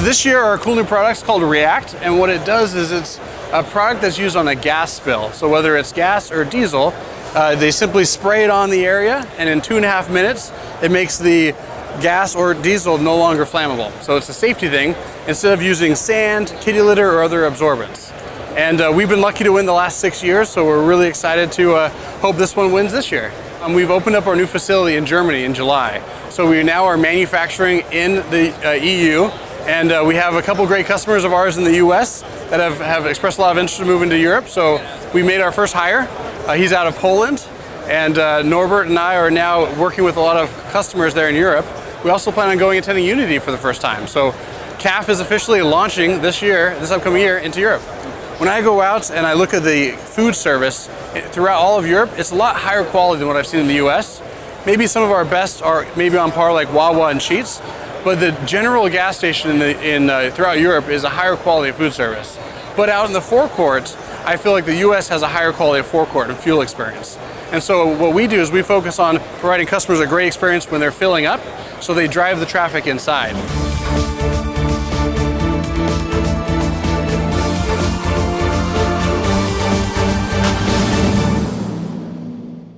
This year our cool new product is called React, and what it does is it's a product that's used on a gas spill. So whether it's gas or diesel, they simply spray it on the area, and in 2.5 minutes it makes the gas or diesel no longer flammable. So it's a safety thing instead of using sand, kitty litter, or other absorbents. And we've been lucky to win the last 6 years, so we're really excited to hope this one wins this year. We've opened up our new facility in Germany in July. So we now are manufacturing in the EU, and we have a couple great customers of ours in the US that have expressed a lot of interest in moving to Europe. So we made our first hire. He's out of Poland, and Norbert and I are now working with a lot of customers there in Europe. We also plan on going attending Unity for the first time. So CAF is officially launching this upcoming year, into Europe. When I go out and I look at the food service throughout all of Europe, it's a lot higher quality than what I've seen in the US. Maybe some of our best are maybe on par like Wawa and Sheetz, but the general gas station throughout Europe is a higher quality of food service. But out in the forecourt, I feel like the US has a higher quality of forecourt and fuel experience. And so what we do is we focus on providing customers a great experience when they're filling up, so they drive the traffic inside.